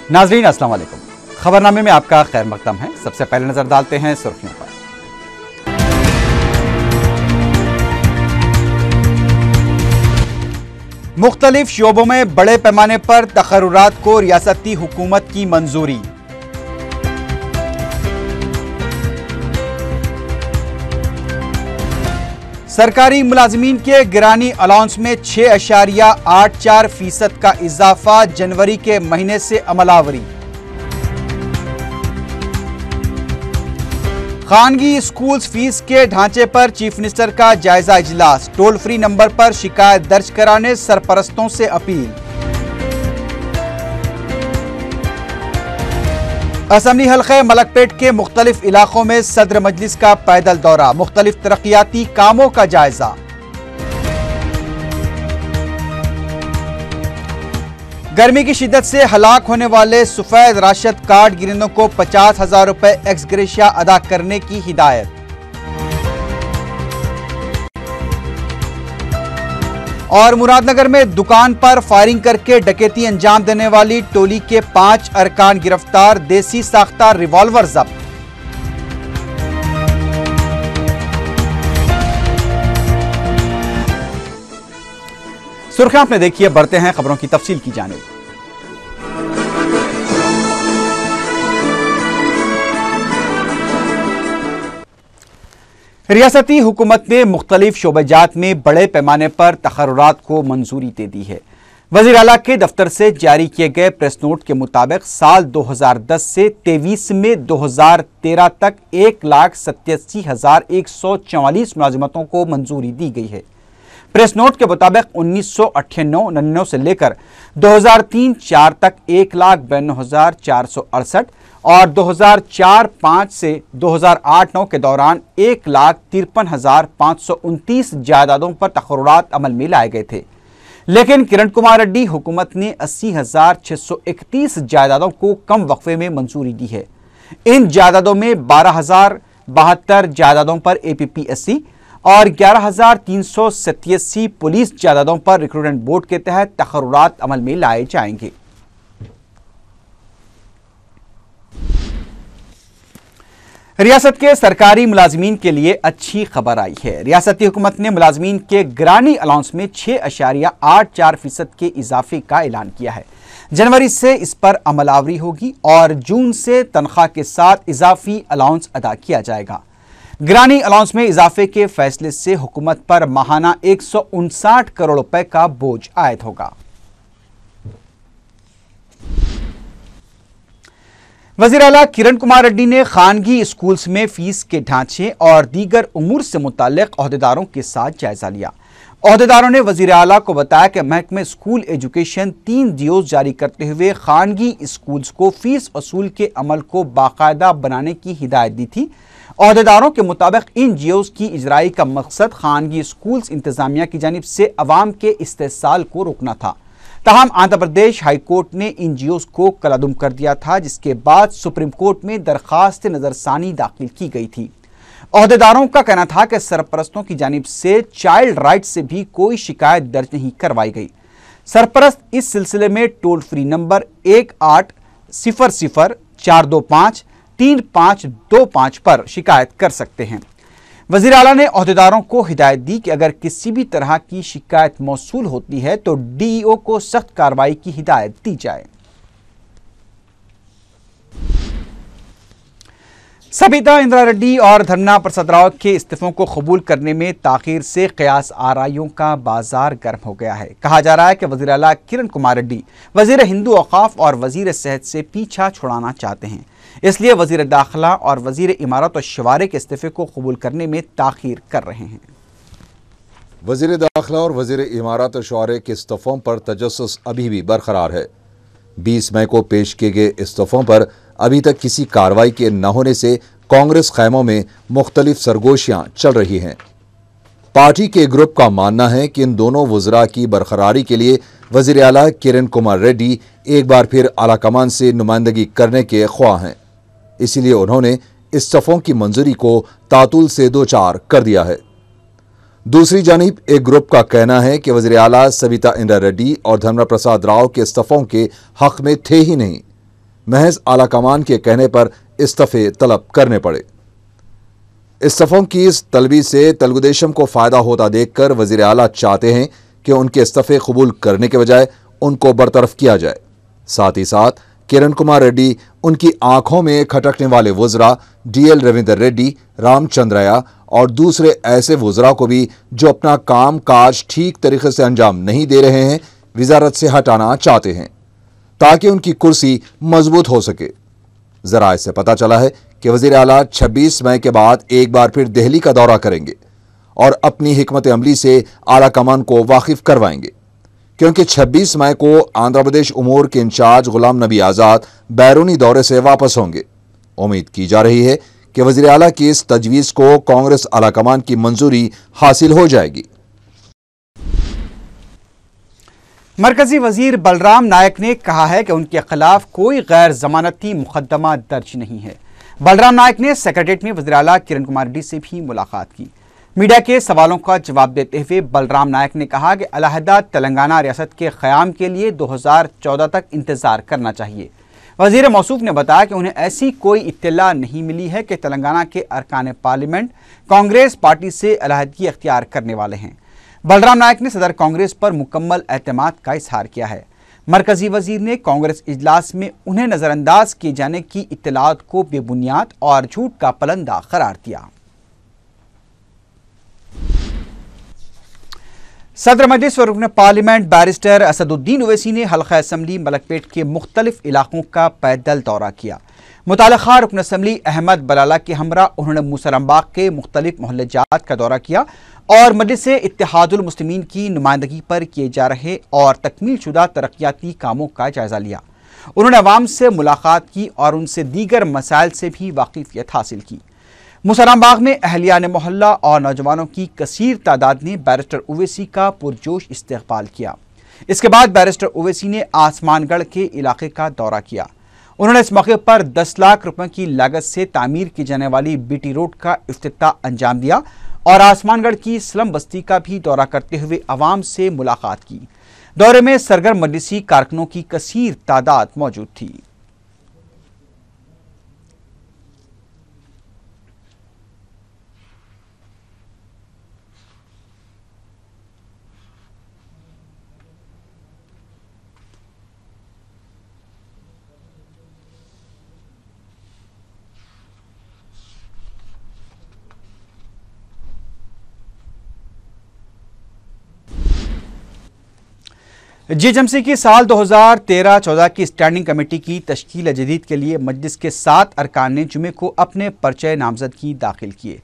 नाजरीन अस्सलाम वालेकुम। खबरनामे में आपका खैर मकदम है। सबसे पहले नजर डालते हैं सुर्खियों पर। मुख्तलिफ शोबों में बड़े पैमाने पर तकर्रुरात को रियासती हुकूमत की मंजूरी। सरकारी मुलाजमीन के गिरानी अलाउंस में 6.84% का इजाफा, जनवरी के महीने से अमलावरी। खानगी स्कूल्स फीस के ढांचे पर चीफ मिनिस्टर का जायजा इजलास, टोल फ्री नंबर पर शिकायत दर्ज कराने सरपरस्तों से अपील। असम्बली हल्के मलकपेट के मुख्तलिफ इलाकों में सदर मजलिस का पैदल दौरा, मुख्तलिफ तरक्याती कामों का जायजा। गर्मी की शिद्दत से हलाक होने वाले सफेद राशद कार्ड गिरंदों को 50,000 रुपए एक्स ग्रेशिया अदा करने की हिदायत। और मुरादनगर में दुकान पर फायरिंग करके डकैती अंजाम देने वाली टोली के 5 अरकान गिरफ्तार, देसी साख्ता रिवॉल्वर जब्त। सुर्खियां आपने देखी है, बढ़ते हैं खबरों की तफसील की जानिब। रियासती हुकूमत ने मुख्तलिफ शोबेजात में बड़े पैमाने पर तकर्रुरात को मंजूरी दे दी है। वज़ीर आला के दफ्तर से जारी किए गए प्रेस नोट के मुताबिक साल 2010 से 23 में 2013 तक 1,87,144 मुलाजमतों को मंजूरी दी गई है। प्रेस नोट के मुताबिक 1998-99 से लेकर 2003-04 तक 1,92,468 और 2004-05 से 2008-09 के दौरान 1,53,529 जायदादों पर तकर्रुरात अमल में लाए गए थे। लेकिन किरण कुमार रेड्डी हुकूमत ने 80,631 जायदादों को कम वक्फे में मंजूरी दी है। इन जायदादों में 12,072 जायदादों पर APPSC और 11,387 पुलिस जायदादों पर रिक्रूटमेंट बोर्ड के तहत तकर्रुरात अमल में लाए जाएंगे। रियासत के सरकारी मुलाजमीन के लिए अच्छी खबर आई है। रियासती हुकूमत ने मुलाजमीन के गिरानी अलाउंस में 6.84% के इजाफे का ऐलान किया है। जनवरी से इस पर अमलावरी होगी और जून से तनख्वाह के साथ इजाफी अलाउंस अदा किया जाएगा। गिरानी अलाउंस में इजाफे के फैसले से हुकूमत पर माहाना 159 करोड़ रुपए का बोझ आयद होगा। वज़ीर आला किरण कुमार रेड्डी ने खानगी स्कूल्स में फीस के ढांचे और दीगर उमूर से मुताल्लिक ओहदेदारों के साथ जायजा लिया। ओहदेदारों ने वज़ीर आला को बताया कि महकमे स्कूल एजुकेशन 3 DOs जारी करते हुए खानगी स्कूल्स को फीस वसूल के अमल को बाकायदा बनाने की हिदायत दी थी। ओहदेदारों के मुताबिक इन DOs की इजराई का मकसद खानगी स्कूल्स इंतजामिया की जानिब से अवाम के इस्तेसाल को रोकना था। ताहम आंध्र प्रदेश हाई कोर्ट ने इन DOs को कलादुम कर दिया था, जिसके बाद सुप्रीम कोर्ट में दरखास्त नजरसानी दाखिल की गई थी। ओहदेदारों का कहना था कि सरपरस्तों की जानिब से चाइल्ड राइट से भी कोई शिकायत दर्ज नहीं करवाई गई। सरपरस्त इस सिलसिले में टोल फ्री नंबर 1800-425-3525 पर शिकायत कर सकते हैं। वज़ीर आला ने ओहदेदारों को हिदायत दी कि अगर किसी भी तरह की शिकायत मौसूल होती है तो DEO को सख्त कार्रवाई की हिदायत दी जाए। सबिता इंदिरा रेड्डी और धर्मना प्रसाद राव के इस्तीफों को कबूल करने में ताखीर से क़यास आराइयों का बाजार गर्म हो गया है। कहा जा रहा है कि वज़ीर आला किरण कुमार रेड्डी वज़ीर हिंदू औक़ाफ़ और वज़ीर सेहत से पीछा छुड़ाना चाहते हैं, इसलिए वज़ीर दाखिला और वज़ीर इमारत और शवारे के इस्तीफे को कबूल करने में ताखीर कर रहे हैं। वज़ीर दाखिला और वज़ीर इमारत और शवारे के इस्तीफों पर तजस्सुस अभी भी बरकरार है। 20 मई को पेश किए गए इस्तीफों पर अभी तक किसी कार्रवाई के न होने से कांग्रेस खैमों में मुख्तलिफ सरगोशियां चल रही हैं। पार्टी के ग्रुप का मानना है कि इन दोनों वज़रा की बरकरारी के लिए वज़ीर आला किरण कुमार रेड्डी एक बार फिर आला कमान से नुमाइंदगी करने के ख्वाह हैं, इसीलिए उन्होंने इस्तीफों की मंजूरी को तातुल से दो चार कर दिया है। दूसरी जानिब एक ग्रुप का कहना है कि वज़ीर आला सबिता इंदिरा रेड्डी और धर्मना प्रसाद राव के इस्तीफों के हक में थे ही नहीं, महज आला कमान के कहने पर इस्तीफे तलब करने पड़े। इस्तीफों की इस तलबी से तेलुगुदेशम को फायदा होता देखकर वजीर आला चाहते हैं कि उनके इस्तीफे कबूल करने के बजाय उनको बरतरफ किया जाए। साथ ही साथ किरण कुमार रेड्डी उनकी आंखों में खटकने वाले वुजरा DL रविंदर रेड्डी, रामचंद्रया और दूसरे ऐसे वुजरा को भी जो अपना काम काज ठीक तरीके से अंजाम नहीं दे रहे हैं, वजारत से हटाना चाहते हैं ताकि उनकी कुर्सी मजबूत हो सके। जराए से पता चला है कि वजीर आला 26 मई के बाद एक बार फिर दिल्ली का दौरा करेंगे और अपनी हिकमत अमली से आला कमान को वाकिफ करवाएंगे, क्योंकि 26 मई को आंध्र प्रदेश उमूर के इंचार्ज गुलाम नबी आज़ाद बैरूनी दौरे से वापस होंगे। उम्मीद की जा रही है कि वज़ीर आला की इस तजवीज़ को कांग्रेस आलाकमान की मंजूरी हासिल हो जाएगी। मरकजी वजीर बलराम नायक ने कहा है कि उनके खिलाफ कोई गैर जमानती मुकदमा दर्ज नहीं है। बलराम नायक ने सेक्रेटेरिएट में वज़ीर आला किरण कुमार रेड्डी से भी मुलाकात की। मीडिया के सवालों का जवाब देते हुए बलराम नायक ने कहा कि अलहदा तेलंगाना रियासत के क़याम के लिए 2014 तक इंतजार करना चाहिए। वज़ीर मौसूफ ने बताया कि उन्हें ऐसी कोई इत्तला नहीं मिली है कि तेलंगाना के अरकान पार्लियामेंट कांग्रेस पार्टी से अलहदगी अख्तियार करने वाले हैं। बलराम नायक ने सदर कांग्रेस पर मुकम्मल एतमाद का इजहार किया है। मरकजी वजीर ने कांग्रेस इजलास में उन्हें नजरअंदाज किए जाने की इत्तलात को बेबुनियाद और झूठ का पलंदा करार दिया। सदर मजलिस और रुकन पार्लियामेंट बैरिस्टर असदुद्दीन ओवैसी ने हल्का असम्बली मलकपेट के मुख्तलिफ इलाकों का पैदल दौरा किया। मुतालिका रुकन असम्बली अहमद बलाला के हमरा उन्होंने मूसराबाग के मुख्तलिफ मोहल्ले जात का दौरा किया और मजलिस इत्तेहादुल मुस्लिमीन की नुमाइंदगी पर किए जा रहे और तकमील शुदा तरक्याती कामों का जायजा लिया। उन्होंने अवाम से मुलाकात की और उनसे दीगर मसाइल से भी वाकिफियत हासिल की। मुसराबाग में अहलियान मोहल्ला और नौजवानों की कसीर तादाद ने बैरिस्टर ओवैसी का पुरजोश इस्तकबाल किया। इसके बाद बैरिस्टर ओवैसी ने आसमानगढ़ के इलाके का दौरा किया। उन्होंने इस मौके पर 10 लाख रुपए की लागत से तामीर की जाने वाली बीटी रोड का इफ्तिताह अंजाम दिया और आसमानगढ़ की स्लम बस्ती का भी दौरा करते हुए अवाम से मुलाकात की। दौरे में सरगर्म मजलिसी कारकुनों की कसीर तादाद मौजूद थी। GHMC की साल 2013-14 की स्टैंडिंग कमेटी की तश्कील जदीद के लिए मजलिस के 7 अरकान ने जुमे को अपने पर्चे नामजदगी दाखिल किए।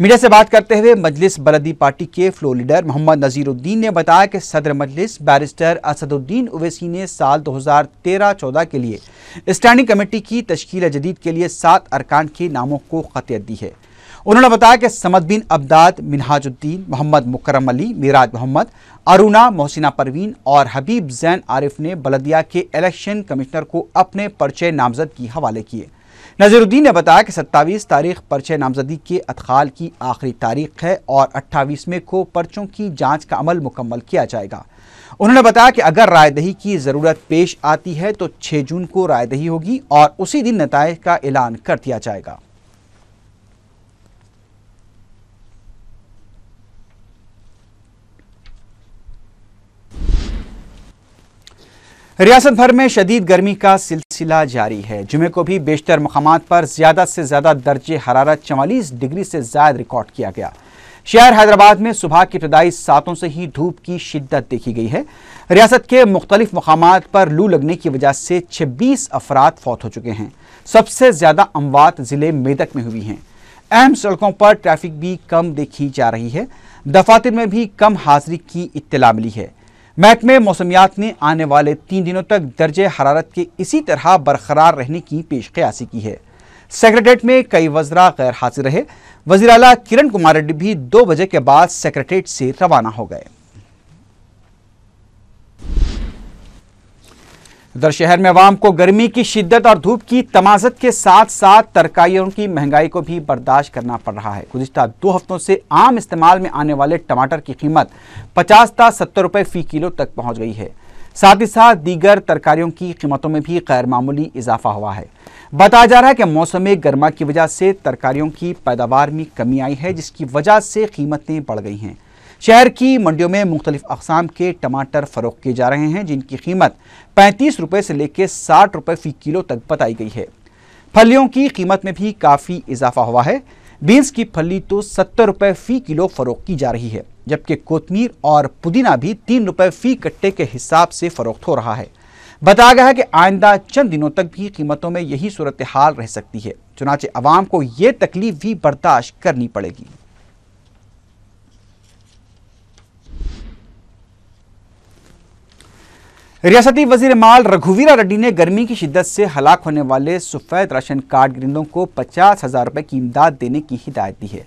मीडिया से बात करते हुए मजलिस बलदी पार्टी के फ्लोर लीडर मोहम्मद नजीरुद्दीन ने बताया कि सदर मजलिस बैरिस्टर असदुद्दीन ओवैसी ने साल 2013-14 के लिए स्टैंडिंग कमेटी की तश्कील जदीद के लिए 7 अरकान के नामों को खतियत दी है। उन्होंने बताया कि समद बिन अब्दाद, मिनहाजुद्दीन, मोहम्मद मुकर्रम अली, मिराज मोहम्मद, अरुणा, मोहसिना परवीन और हबीब जैन आरिफ ने बलदिया के इलेक्शन कमिश्नर को अपने पर्चे नामजदगी हवाले किए। नजीरुद्दीन ने बताया कि 27 तारीख पर्चे नामजदगी के अदखाल की आखिरी तारीख है और 28वें को पर्चों की जांच का अमल मुकम्मल किया जाएगा। उन्होंने बताया कि अगर रायदही की ज़रूरत पेश आती है तो 6 जून को रायदही होगी और उसी दिन नताइज का ऐलान कर दिया जाएगा। रियासत भर में शदीद गर्मी का सिलसिला जारी है। जुमे को भी बेशतर मकामात पर ज़्यादा से ज़्यादा दर्जे हरारत 44 डिग्री से ज़ायद रिकॉर्ड किया गया। शहर हैदराबाद में सुबह की इब्तदाई सातों से ही धूप की शिद्दत देखी गई है। रियासत के मुख्तलिफ मकामात पर लू लगने की वजह से 26 अफराद फौत हो चुके हैं। सबसे ज़्यादा अमवात ज़िले मेदक में हुई हैं। अहम सड़कों पर ट्रैफिक भी कम देखी जा रही है। दफातर में भी कम हाजिरी की इत्तला मिली है। महकमे मौसमियात ने आने वाले 3 दिनों तक दर्जे हरारत के इसी तरह बरकरार रहने की पेशकयासी की है। सेक्रेटेरिएट में कई वज़रा गैर हाजिर रहे। वज़ीर आला किरण कुमार रेड्डी भी 2 बजे के बाद सेक्रेटेरिएट से रवाना हो गए। उधर शहर में अवाम को गर्मी की शिद्दत और धूप की तमाज़त के साथ साथ तरकारियों की महंगाई को भी बर्दाश्त करना पड़ रहा है। गुज़िश्ता 2 हफ्तों से आम इस्तेमाल में आने वाले टमाटर की कीमत 50 से 70 रुपए फ़ी किलो तक पहुंच गई है। साथ ही साथ दीगर तरकारियों की कीमतों में भी गैर मामूली इजाफा हुआ है। बताया जा रहा है कि मौसम गर्मा की वजह से तरकारियों की पैदावार में कमी आई है, जिसकी वजह से कीमतें बढ़ गई हैं। शहर की मंडियों में मुख्तलिफ अक़साम के टमाटर फरोख्त किए जा रहे हैं, जिनकी कीमत 35 रुपये से लेकर 60 रुपये फी किलो तक बताई गई है। फलियों की कीमत में भी काफ़ी इजाफा हुआ है। बीन्स की फली तो 70 रुपये फी किलो फरोख्त की जा रही है, जबकि कोतमीर और पुदीना भी 3 रुपये फी कट्टे के हिसाब से फरोख्त हो रहा है। बताया गया है कि आइंदा चंद दिनों तक भी कीमतों में यही सूरत हाल रह सकती है, चुनांचे अवाम को ये तकलीफ भी बर्दाश्त करनी पड़ेगी। रियासती वजीर माल रघुवीरा रेड्डी ने गर्मी की शिद्दत से हलाक होने वाले सफेद राशन कार्ड गिरंदों को 50,000 रुपए की इमदाद देने की हिदायत दी है।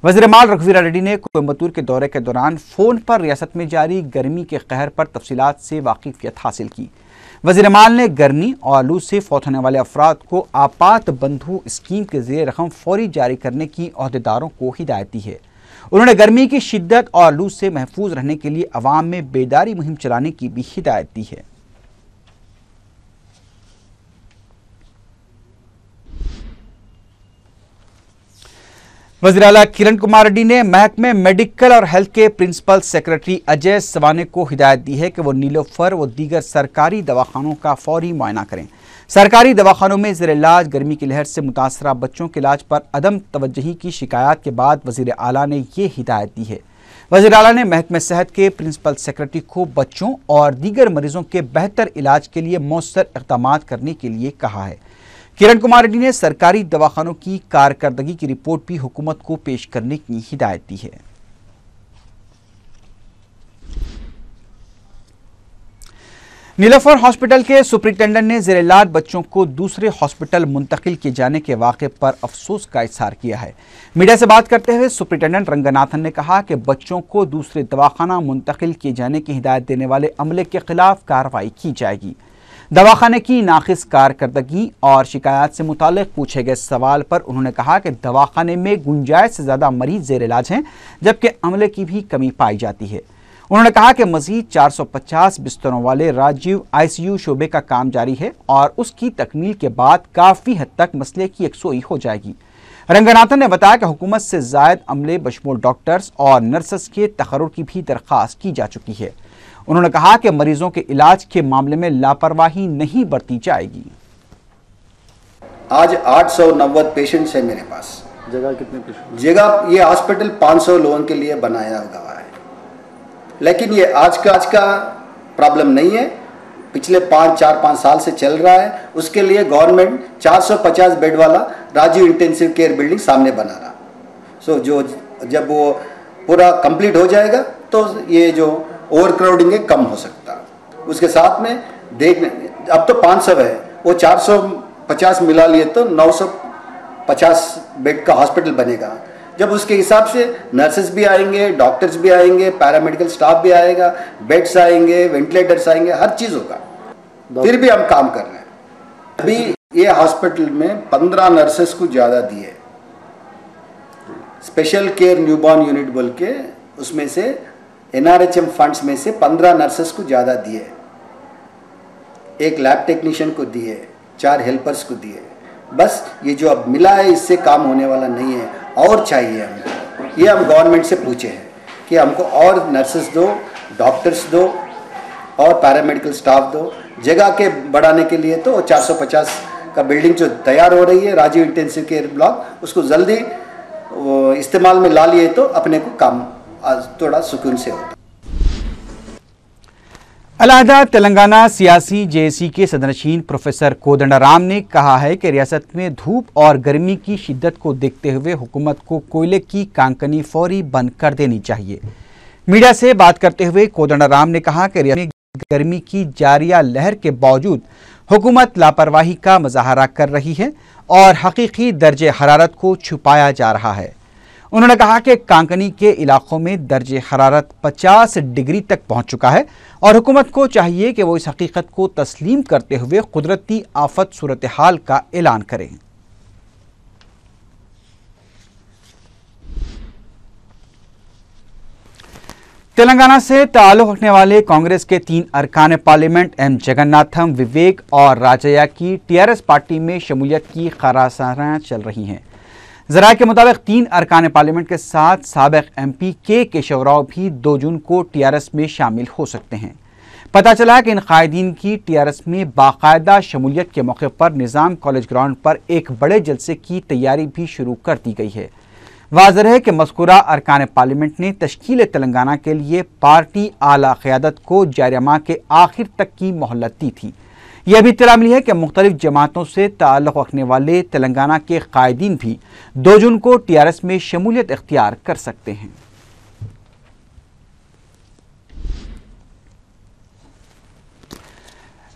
वजीर माल रघुवीरा रेड्डी ने कोयम्बतूर के दौरे के दौरान फोन पर रियासत में जारी गर्मी के कहर पर तफसीलात से वाकिफियत हासिल की। वजीर माल ने गर्मी और लू से फौत होने वाले अफराद को आपात बंधु स्कीम के जरिए रकम फौरी जारी करने की अहदेदारों को हिदायत दी है। उन्होंने गर्मी की शिद्दत और लू से महफूज रहने के लिए अवाम में बेदारी मुहिम चलाने की भी हिदायत दी है। वज़ीर आला किरण कुमार रेड्डी ने महकमे मेडिकल और हेल्थ के प्रिंसिपल सेक्रेटरी अजय सवाने को हिदायत दी है कि वो नीलोफर व दीगर सरकारी दवाखानों का फौरी मुआयना करें। सरकारी दवाखानों में ज़ेर इलाज गर्मी की लहर से मुतासरा बच्चों के इलाज पर अदम तवज्जुही की शिकायत के बाद वज़ीर आला ने ये हिदायत दी है। वज़ीर आला ने महकमे सेहत के प्रिंसिपल सेक्रेटरी को बच्चों और दीगर मरीजों के बेहतर इलाज के लिए मौसर इक़दाम करने के लिए कहा है। किरण कुमार रेड्डी ने सरकारी दवाखानों की कारकर्दगी की रिपोर्ट भी हुकूमत को पेश करने की हिदायत दी है। नीलोफर हॉस्पिटल के सुपरिटेंडेंट ने ज़ेर इलाज बच्चों को दूसरे हॉस्पिटल मुंतकिल किए जाने के वाक़े पर अफसोस का इज़हार किया है। मीडिया से बात करते हुए सुपरिटेंडेंट रंगनाथन ने कहा कि बच्चों को दूसरे दवाखाना मुंतकिल किए जाने की हिदायत देने वाले अमले के खिलाफ कार्रवाई की जाएगी। दवाखाने की नाक़िस कारकर्दगी और शिकायत से मुताल्लिक़ पूछे गए सवाल पर उन्होंने कहा कि दवाखाने में गुंजाइश से ज़्यादा मरीज ज़ेर इलाज हैं, जबकि अमले की भी कमी पाई जाती है। उन्होंने कहा कि मज़ीद 450 बिस्तरों वाले राजीव ICU शोबे का काम जारी है और उसकी तकमील के बाद काफ़ी हद तक मसले की यकसोई हो जाएगी। रंगनाथन ने बताया कि हुकूमत से ज़ायद अमले बशमूल डॉक्टर्स और नर्सेस के तकर्रुर की भी दरख्वास्त की जा चुकी है। उन्होंने कहा कि मरीजों के इलाज के मामले में लापरवाही नहीं बरती जाएगी। आज 890 पेशेंट्स है मेरे पास। जगह कितने पेशेंट? जगह ये हॉस्पिटल 500 लोगों के लिए बनाया हुआ है, लेकिन ये आज का प्रॉब्लम नहीं है, पिछले 4-5 साल से चल रहा है। उसके लिए गवर्नमेंट 450 बेड वाला राजीव इंटेंसिव केयर बिल्डिंग सामने बना रहा। जो जब वो पूरा कंप्लीट हो जाएगा तो ये जो ओवर क्राउडिंग है कम हो सकता। उसके साथ में देखने अब तो 500 है, वो 450 मिला लिए तो 950 बेड का हॉस्पिटल बनेगा। जब उसके हिसाब से नर्सेस भी आएंगे, डॉक्टर्स भी आएंगे, पैरामेडिकल स्टाफ भी आएगा, बेड्स आएंगे, वेंटिलेटर्स आएंगे, हर चीज़ होगा। फिर भी हम काम कर रहे हैं। अभी ये हॉस्पिटल में 15 नर्सेस को ज़्यादा दिए, स्पेशल केयर न्यूबॉर्न यूनिट बोल के, उसमें से NRHM फंड्स में से 15 नर्सेस को ज़्यादा दिए, एक लैब टेक्नीशियन को दिए, 4 हेल्पर्स को दिए। बस ये जो अब मिला है इससे काम होने वाला नहीं है, और चाहिए हमको। ये हम गवर्नमेंट से पूछे हैं कि हमको और नर्सेस दो, डॉक्टर्स दो और पैरामेडिकल स्टाफ दो। जगह के बढ़ाने के लिए तो 450 का बिल्डिंग जो तैयार हो रही है राजीव इंटेंसिव केयर ब्लॉक, उसको जल्दी इस्तेमाल में ला लिए तो अपने को काम आज थोड़ा सुकून से होता। अलहदा तेलंगाना सियासी JAC के सदरनशीन प्रोफेसर कोदंडराम ने कहा है कि रियासत में धूप और गर्मी की शिद्दत को देखते हुए हुकूमत को कोयले की कांकनी फौरी बंद कर देनी चाहिए। मीडिया से बात करते हुए कोदंडराम ने कहा कि रियासत में गर्मी की जारिया लहर के बावजूद हुकूमत लापरवाही का मुजाहरा कर रही है और हकीकी दर्जे हरारत को छुपाया जा रहा है। उन्होंने कहा कि कांकनी के इलाकों में दर्जे हरारत 50 डिग्री तक पहुंच चुका है और हुकूमत को चाहिए कि वो इस हकीकत को तस्लीम करते हुए कुदरती आफत सूरत हाल का ऐलान करें। तेलंगाना से ताल्लुक़ रखने वाले कांग्रेस के 3 अरकान पार्लियामेंट एम जगन्नाथम, विवेक और राजैया की टीआरएस पार्टी में शमूलियत की खबरें चल रही हैं। ज़राए के मुताबिक 3 अरकान पार्लियामेंट के साथ साबिक़ एमपी के केशव राव भी 2 जून को टीआरएस में शामिल हो सकते हैं। पता चला है कि इन कायदीन की टीआरएस में बाकायदा शमूलियत के मौके पर निज़ाम कॉलेज ग्राउंड पर एक बड़े जलसे की तैयारी भी शुरू कर दी गई है। वाज़ेह है कि मज़कूरा अरकान पार्लियामेंट ने तश्कील तेलंगाना के लिए पार्टी आला क़यादत को जारी माह के आखिर तक की मोहलत दी थी। यह भी इत्तला मिली है कि मुख्तलिफ जमातों से ताल्लुक़ रखने वाले तेलंगाना के कायदीन भी 2 जून को टीआरएस में शमूलियत इख्तियार कर सकते हैं।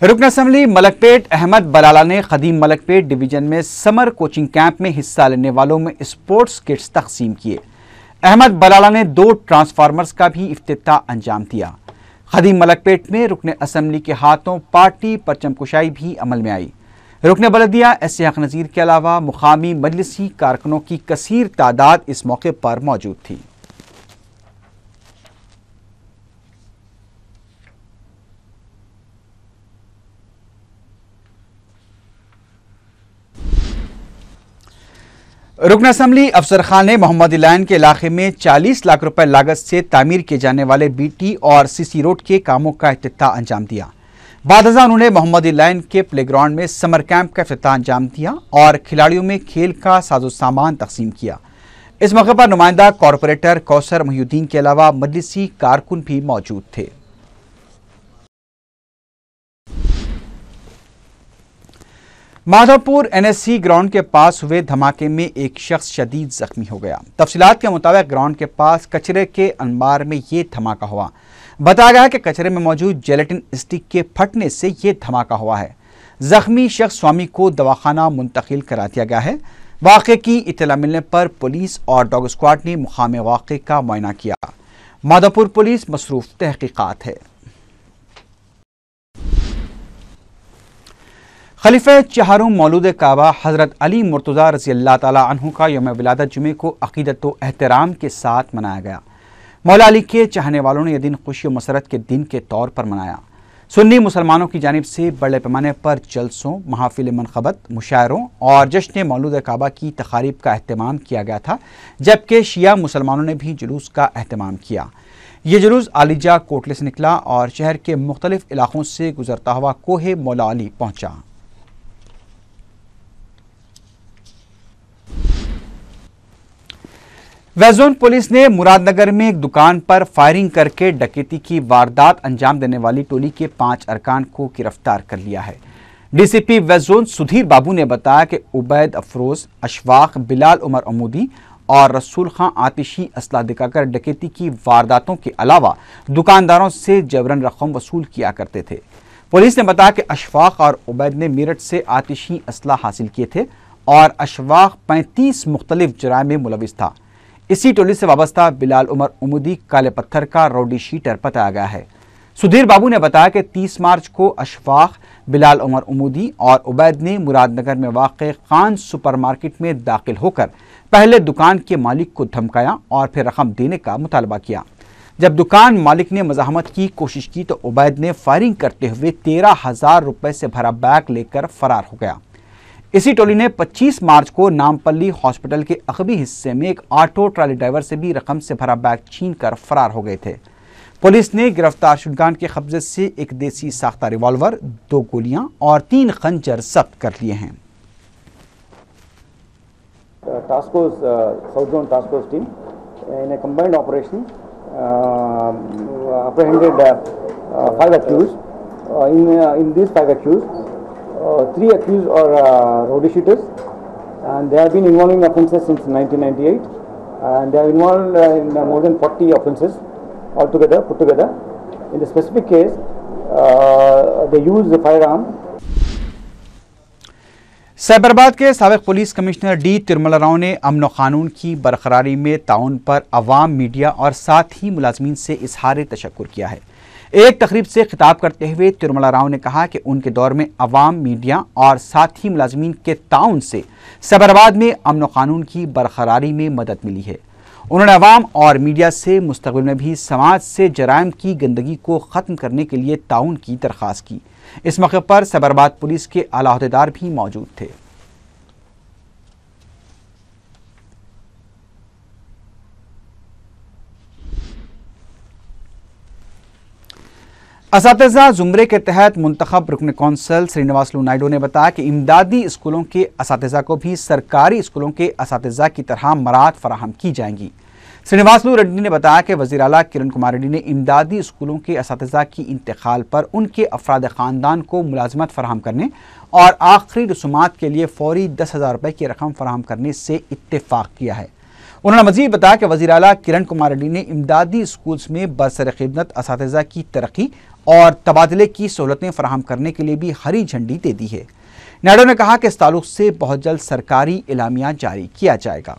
रुकन असम्बली मलकपेट अहमद बलाला ने खदीम मलकपेट डिवीजन में समर कोचिंग कैंप में हिस्सा लेने वालों में स्पोर्ट्स किट्स तकसीम किए। अहमद बलाला ने 2 ट्रांसफार्मर्स का भी इफ्तिताह अंजाम दिया। खदीम मलकपेट में रुकन असम्बली के हाथों पार्टी परचम कुशाई भी अमल में आई। रुकन बलदिया एस हक नज़ीर के अलावा मुकामी मजलिसी कारकुनों की कसीर तादाद इस मौके पर मौजूद थी। रुकन असम्बली अफसर खान ने मोहम्मदी लाइन के इलाके में 40 लाख रुपए लागत से तामीर किए जाने वाले बीटी और सीसी रोड के कामों का इफ्तिताह अंजाम दिया। बादजा उन्होंने मोहम्मदी लाइन के प्लेग्राउंड में समर कैंप का इफ्तिताह अंजाम दिया और खिलाड़ियों में खेल का साजो सामान तकसीम किया। इस मौके पर नुमाइंदा कॉरपोरेटर कौसर मुहिउद्दीन के अलावा मजलिसी कारकुन भी मौजूद थे। माधवपुर एनएससी ग्राउंड के पास हुए धमाके में एक शख्स शदीद जख्मी हो गया। तफसीलात के मुताबिक ग्राउंड के पास कचरे के अंबार में ये धमाका हुआ। बताया गया है कि कचरे में मौजूद जेलेटिन स्टिक के फटने से ये धमाका हुआ है। जख्मी शख्स स्वामी को दवाखाना मुंतकिल करा दिया गया है। वाक़े की इत्तला मिलने पर पुलिस और डॉग स्क्वाड ने मुकाम वाक़े का मुआयना किया। माधवपुर पुलिस मसरूफ तहकीकात है। खलीफे चहारुम मौलूद काबा हज़रत अली मुर्तज़ा रज़ी अल्लाह ताला अन्हु का यौम विलादत जुमे को अक़ीदत व एहतराम के साथ मनाया गया। मौला अली के चाहने वालों ने यह दिन खुशी व मसरत के दिन के तौर पर मनाया। सुन्नी मुसलमानों की जानिब से बड़े पैमाने पर जलसों, महाफिल मनक़बत, मुशायरों और जश्न मौलूद काबा की तक़ारीब का अहतमाम किया गया था, जबकि शिया मुसलमानों ने भी जुलूस का अहतमाम किया। ये जुलूस आलिजा कोटले से निकला और शहर के मुख्तलिफ इलाकों से गुजरता हुआ कोहे मौला अली पहुँचा। वेस्ट जोन पुलिस ने मुरादनगर में एक दुकान पर फायरिंग करके डकैती की वारदात अंजाम देने वाली टोली के 5 अरकान को गिरफ्तार कर लिया है। डीसीपी वेस्ट जोन सुधीर बाबू ने बताया कि उबैद अफरोज, अशफाक, बिलाल उमर अमूदी और रसूल खां आतिशी असला दिखाकर डकैती की वारदातों के अलावा दुकानदारों से जबरन रकम वसूल किया करते थे। पुलिस ने बताया कि अशफाक और उबैद ने मेरठ से आतिशी असला हासिल किए थे और अशफाक 35 मुख्तलिफ जराइम में मुलविस था। इसी टोली से वाबस्ता बिलाल उमर उमूदी काले पत्थर का रौडी शीटर बताया गया है। सुधीर बाबू ने बताया कि 30 मार्च को अशफाक, बिलाल उमर उमूदी और उबैद ने मुरादनगर में वाक़े खान सुपरमार्केट में दाखिल होकर पहले दुकान के मालिक को धमकाया और फिर रकम देने का मुतालबा किया। जब दुकान मालिक ने मज़ाहमत की कोशिश की तो उबैद ने फायरिंग करते हुए 13,000 रुपए से भरा बैग लेकर फरार हो गया। इसी टोली ने 25 मार्च को नामपल्ली हॉस्पिटल के अगबी हिस्से में एक ऑटो ट्राली ड्राइवर से भी रकम से भरा बैग छीनकर फरार हो गए थे। पुलिस ने गिरफ्तार शुदगान के कब्जे से एक देसी साख्ता रिवॉल्वर, 2 गोलियां और 3 खंजर जब्त कर लिए हैं। Task Force, South Zone Task Force team, in a combined operation, apprehended 5 accused. In these 5 accused, 3 accused are rowdy shooters, and they have been involving offences since 1998, and they are involved in more than 40 offences altogether, put together. In the specific case, they use the firearm. Cyberabad के साबिक police commissioner D Tirumala Rao ने अमन व कानून की बरकरारी में ताउन पर अवाम, media और साथ ही मुलाजमीन से इजहार तशक्कुर किया है। एक तकरीब से खिताब करते हुए तिरुमला राव ने कहा कि उनके दौर में अवाम, मीडिया और साथ ही मुलाजमीन के ताउन से साइबराबाद में अमन व कानून की बरकरारी में मदद मिली है। उन्होंने अवाम और मीडिया से मुस्तकबिल में भी समाज से जराइम की गंदगी को ख़त्म करने के लिए ताउन की दरख्वास्त की। इस मौके पर सैबराबाद पुलिस के आला अहदेदार भी मौजूद थे। असातिज़ा ज़ुमरे के तहत मुंतखब रुकन कौंसल श्रीनिवासलू नायडू ने बताया कि इमदादी स्कूलों के असातिज़ा को भी सरकारी स्कूलों के असातिज़ा की तरह मराहत फराहम की जाएंगी। श्रीनिवासलू रेड्डी ने बताया कि वज़ीर आला किरण कुमार रेड्डी ने इमदादी स्कूलों के असातिज़ा की इंतकाल पर उनके अफराद ख़ानदान को मुलाजमत फराहम करने और आखिरी रसूमात के लिए फौरी 10,000 रुपये की रकम फराहम करने से इत्तेफाक किया है। उन्होंने मज़ीद बताया कि वज़ीर आला किरण कुमार रेड्डी ने इमदादी स्कूल्स में बरसर ख़िदमत असातिज़ा की तरक्की और तबादले की सहूलतें फराहम करने के लिए भी हरी झंडी दे दी है। नायडू ने कहा कि इस ताल्लुक से बहुत जल्द सरकारी एलामिया जारी किया जाएगा।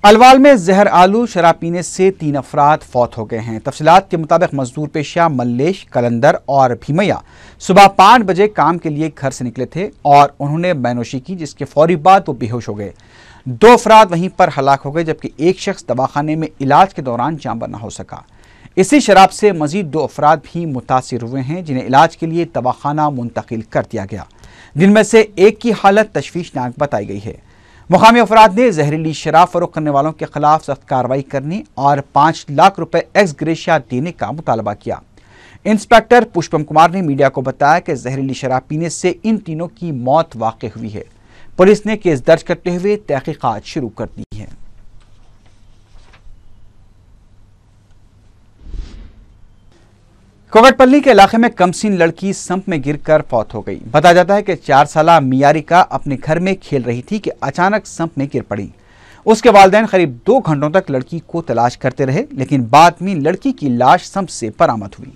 अलवाल में जहर आलू शराब पीने से 3 अफराद फौत हो गए हैं। तफसीलात के मुताबिक मजदूर पेशा मल्लेश, कलंदर और भीमैया सुबह 5 बजे काम के लिए घर से निकले थे और उन्होंने बैनोशी की, जिसके फौरी बाद वो बेहोश हो गए। 2 अफराद वहीं पर हलाक हो गए, जबकि एक शख्स दवाखाने में इलाज के दौरान जान न हो सका। इसी शराब से मजीद 2 अफराद भी मुतासिर हुए हैं, जिन्हें इलाज के लिए दवाखाना मुंतकिल कर दिया गया, जिनमें से एक की हालत तशवीशनाक बताई गई है। मुकामी अफराद ने जहरीली शराब फरोख्त करने वालों के खिलाफ सख्त कार्रवाई करने और 5 लाख रुपए एक्स ग्रेशिया देने का मुतालबा किया। इंस्पेक्टर पुष्पम कुमार ने मीडिया को बताया कि जहरीली शराब पीने से इन तीनों की मौत वाक़ हुई है। पुलिस ने केस दर्ज करते हुए तहकीकात शुरू कर दी है। कोगटपल्ली के इलाके में कमसीन लड़की संप में गिरकर फौत हो गई। बताया जाता है कि 4 साला मियारिका अपने घर में खेल रही थी कि अचानक संप में गिर पड़ी। उसके वालिदैन करीब 2 घंटों तक लड़की को तलाश करते रहे, लेकिन बाद में लड़की की लाश संप से बरामद हुई।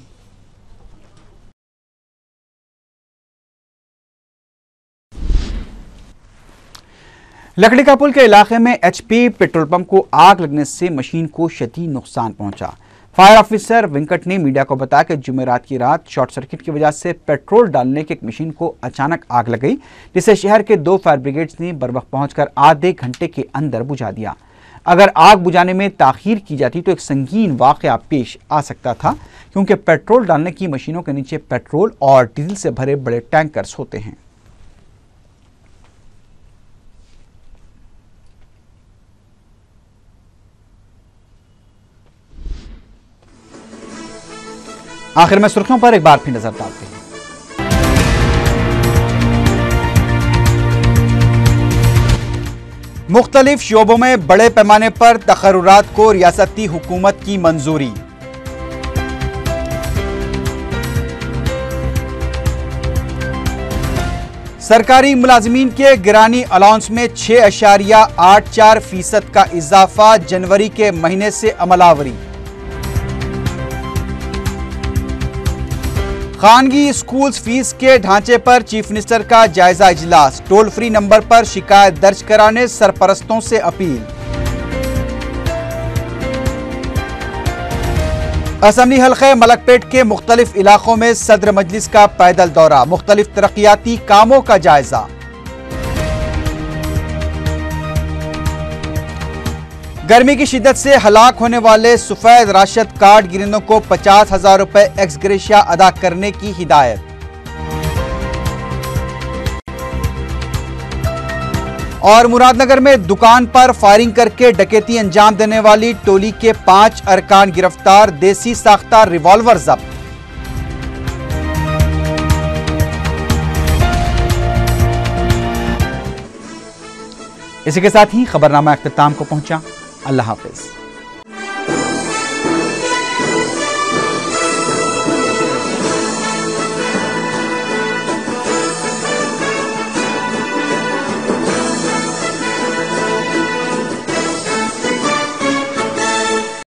लकड़ी का पुल के इलाके में HP पेट्रोल पंप को आग लगने से मशीन को शदीद नुकसान पहुंचा। फायर ऑफिसर वेंकट ने मीडिया को बताया कि जुमेरात की रात शॉर्ट सर्किट की वजह से पेट्रोल डालने की एक मशीन को अचानक आग लग गई, जिसे शहर के 2 फायर ब्रिगेड्स ने बर वक्त पहुंचकर आधे घंटे के अंदर बुझा दिया। अगर आग बुझाने में ताखीर की जाती तो एक संगीन वाकया पेश आ सकता था, क्योंकि पेट्रोल डालने की मशीनों के नीचे पेट्रोल और डीजल से भरे बड़े टैंकर्स होते हैं। आखिर में सुर्खियों पर एक बार फिर नजर डालते हैं। मुख्तलिफ शोबों में बड़े पैमाने पर तकर्रुरात को रियासती हुकूमत की मंजूरी। सरकारी मुलाजमीन के गिरानी अलाउंस में 6.84% का इजाफा जनवरी के महीने से अमलावरी। खानगी स्कूल्स फीस के ढांचे पर चीफ मिनिस्टर का जायजा इजलास। टोल फ्री नंबर पर शिकायत दर्ज कराने सरपरस्तों से अपील। असम्बली हल्के मलकपेट के मुख्तलिफ इलाकों में सदर मजलिस का पैदल दौरा, मुख्तलिफ तरक्याती कामों का जायजा। गर्मी की शिद्दत से हलाक होने वाले सफेद राशद कार्ड गिरंदों को 50,000 रुपए एक्स ग्रेशिया अदा करने की हिदायत। और मुरादनगर में दुकान पर फायरिंग करके डकैती अंजाम देने वाली टोली के 5 अरकान गिरफ्तार, देसी साख्ता रिवॉल्वर जब्त। इसी के साथ ही खबरनामा इख्तिताम को पहुंचा। अल्लाह हाफिज।